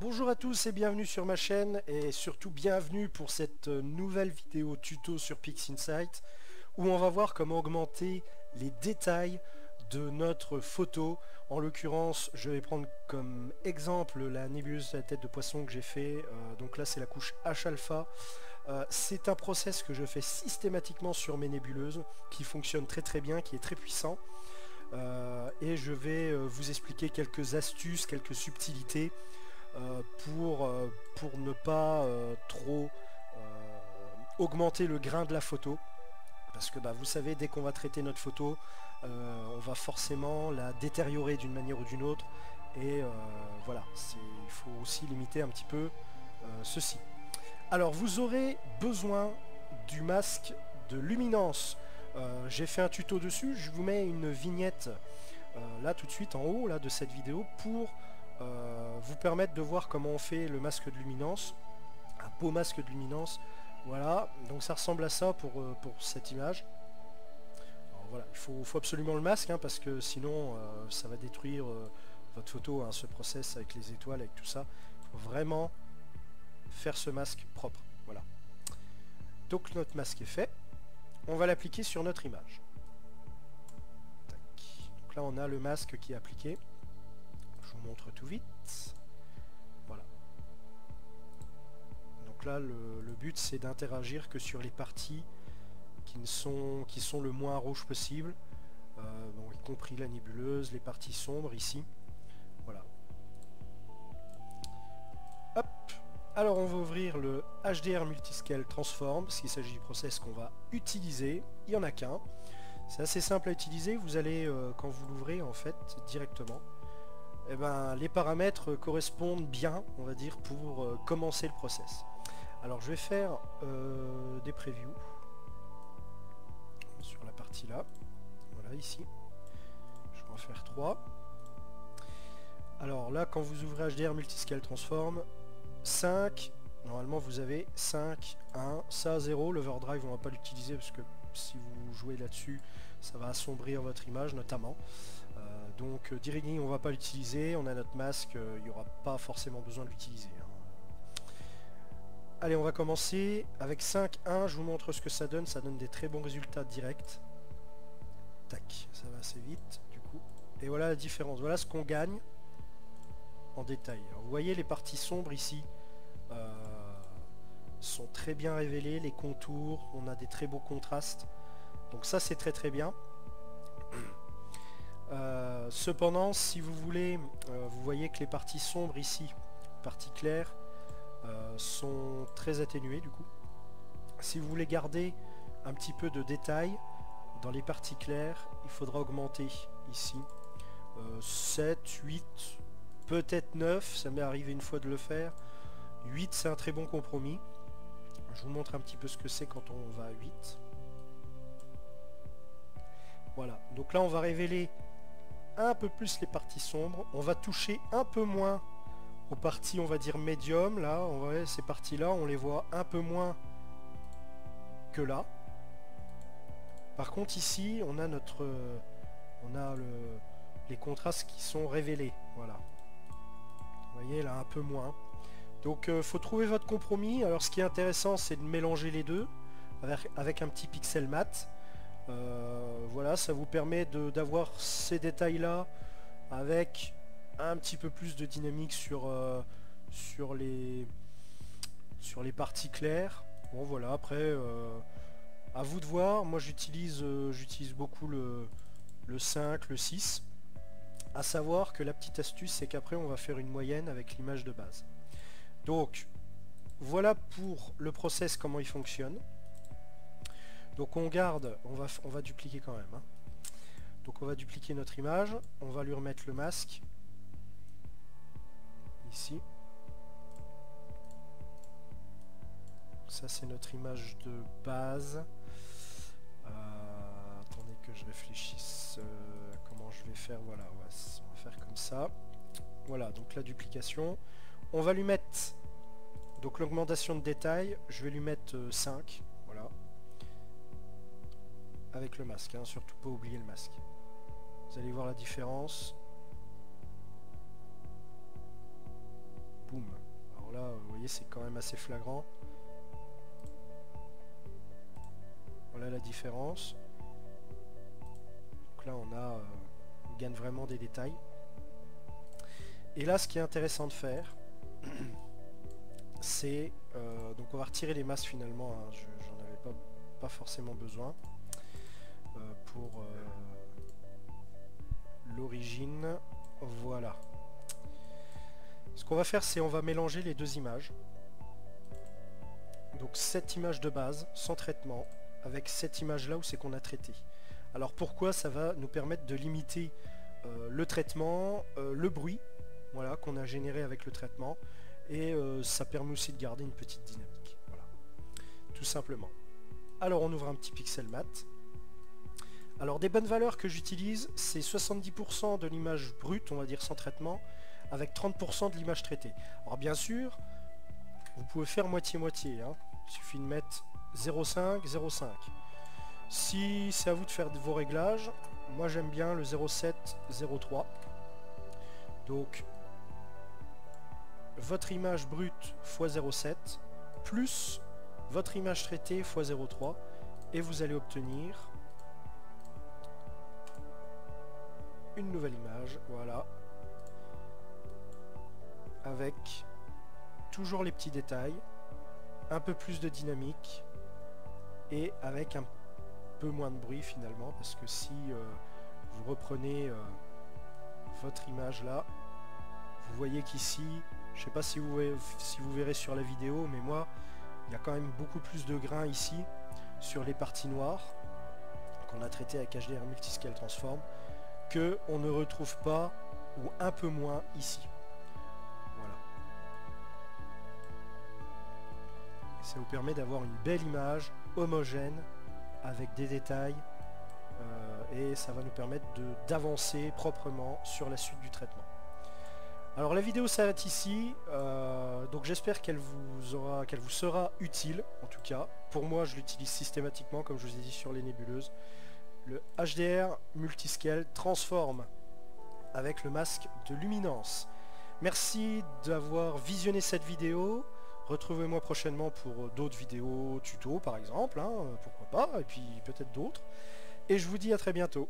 Bonjour à tous et bienvenue sur ma chaîne et surtout bienvenue pour cette nouvelle vidéo tuto sur PixInsight où on va voir comment augmenter les détails de notre photo. En l'occurrence, je vais prendre comme exemple la nébuleuse de la tête de poisson que j'ai fait. Donc là c'est la couche H-alpha. C'est un process que je fais systématiquement sur mes nébuleuses qui fonctionne très bien, qui est très puissant. Et je vais vous expliquer quelques astuces, quelques subtilités pour ne pas trop augmenter le grain de la photo. Parce que vous savez, dès qu'on va traiter notre photo, on va forcément la détériorer d'une manière ou d'une autre. Et voilà, il faut aussi limiter un petit peu ceci. Alors vous aurez besoin du masque de luminance. J'ai fait un tuto dessus, je vous mets une vignette là tout de suite en haut là, de cette vidéo pour vous permettre de voir comment on fait le masque de luminance, un beau masque de luminance. Voilà, donc ça ressemble à ça pour cette image. Alors, voilà, il faut absolument le masque hein, parce que sinon ça va détruire votre photo, hein, ce process avec les étoiles, avec tout ça. Il faut vraiment faire ce masque propre. Voilà. Donc notre masque est fait. On va l'appliquer sur notre image. Tac. Donc là on a le masque qui est appliqué. Je vous montre tout vite. Voilà. Donc là le but c'est d'interagir que sur les parties qui sont le moins rouges possible. Bon, y compris la nébuleuse, les parties sombres ici. Voilà. Hop. Alors on va ouvrir le HDR Multiscale Transform, parce qu'il s'agit du process qu'on va utiliser. Il n'y en a qu'un. C'est assez simple à utiliser. Vous allez, quand vous l'ouvrez en fait, directement, eh ben, les paramètres correspondent bien, on va dire, pour commencer le process. Alors je vais faire des previews sur la partie là. Voilà, ici. Je vais en faire 3. Alors là, quand vous ouvrez HDR Multiscale Transform, 5, normalement vous avez 5, 1, ça 0, l'overdrive on va pas l'utiliser parce que si vous jouez là-dessus ça va assombrir votre image notamment. Donc de-rigging on va pas l'utiliser, on a notre masque, il n'y aura pas forcément besoin de l'utiliser. Hein. Allez, on va commencer avec 5, 1, je vous montre ce que ça donne des très bons résultats directs. Tac, ça va assez vite du coup. Et voilà la différence, voilà ce qu'on gagne en détail. Alors, vous voyez les parties sombres ici sont très bien révélées, les contours, on a des très beaux contrastes. Donc ça c'est très bien. Cependant si vous voulez, vous voyez que les parties sombres ici, parties claires, sont très atténuées du coup. Si vous voulez garder un petit peu de détail dans les parties claires, il faudra augmenter ici 7, 8, peut-être 9, ça m'est arrivé une fois de le faire. 8 c'est un très bon compromis. Je vous montre un petit peu ce que c'est quand on va à 8. Voilà, donc là on va révéler un peu plus les parties sombres. On va toucher un peu moins aux parties on va dire médium. Là, on voit ces parties là, on les voit un peu moins que là. Par contre ici, on a les contrastes qui sont révélés. Voilà. Vous voyez là un peu moins. Donc faut trouver votre compromis. Alors ce qui est intéressant c'est de mélanger les deux avec un petit pixel mat. Voilà, ça vous permet d'avoir ces détails là avec un petit peu plus de dynamique sur les parties claires. Bon voilà, après à vous de voir. Moi j'utilise beaucoup le 5, le 6. À savoir que la petite astuce c'est qu'après on va faire une moyenne avec l'image de base. Donc voilà pour le process comment il fonctionne. Donc on garde, on va dupliquer quand même. Hein. Donc on va dupliquer notre image, on va lui remettre le masque. Ici. Ça c'est notre image de base. Attendez que je réfléchisse comment je vais faire. Voilà, on va faire comme ça. Voilà, donc la duplication. On va lui mettre donc l'augmentation de détail, je vais lui mettre 5, voilà. Avec le masque, hein, surtout pas oublier le masque. Vous allez voir la différence. Boum. voyez, c'est quand même assez flagrant. Voilà la différence. Donc là on gagne vraiment des détails. Et là ce qui est intéressant de faire, c'est donc on va retirer les masses finalement, hein, j'en avais pas forcément besoin pour l'origine. Voilà. Ce qu'on va faire, c'est on va mélanger les deux images. Donc cette image de base sans traitement avec cette image là où c'est qu'on a traité. Alors pourquoi? Ça va nous permettre de limiter le traitement, le bruit, voilà, qu'on a généré avec le traitement, et ça permet aussi de garder une petite dynamique, voilà, tout simplement. Alors on ouvre un petit pixel mat. Alors des bonnes valeurs que j'utilise, c'est 70% de l'image brute, on va dire sans traitement, avec 30% de l'image traitée. Alors bien sûr, vous pouvez faire moitié-moitié, hein. Il suffit de mettre 0,5, 0,5. Si c'est à vous de faire vos réglages, moi j'aime bien le 0,7, 0,3. Donc votre image brute x 0,7 plus votre image traitée x 0,3 et vous allez obtenir une nouvelle image, voilà, avec toujours les petits détails, un peu plus de dynamique et avec un peu moins de bruit finalement, parce que si vous reprenez votre image là, vous voyez qu'ici, je sais pas si vous verrez sur la vidéo, mais moi il y a quand même beaucoup plus de grains ici sur les parties noires qu'on a traité avec HDR Multiscale Transform, que on ne retrouve pas, ou un peu moins ici. Voilà. Et ça vous permet d'avoir une belle image homogène avec des détails et ça va nous permettre d'avancer proprement sur la suite du traitement. Alors la vidéo s'arrête ici, donc j'espère qu'elle vous sera utile, en tout cas. Pour moi je l'utilise systématiquement, comme je vous ai dit, sur les nébuleuses. Le HDR Multiscale Transform avec le masque de luminance. Merci d'avoir visionné cette vidéo. Retrouvez-moi prochainement pour d'autres vidéos tuto par exemple, hein, pourquoi pas, et puis peut-être d'autres. Et je vous dis à très bientôt.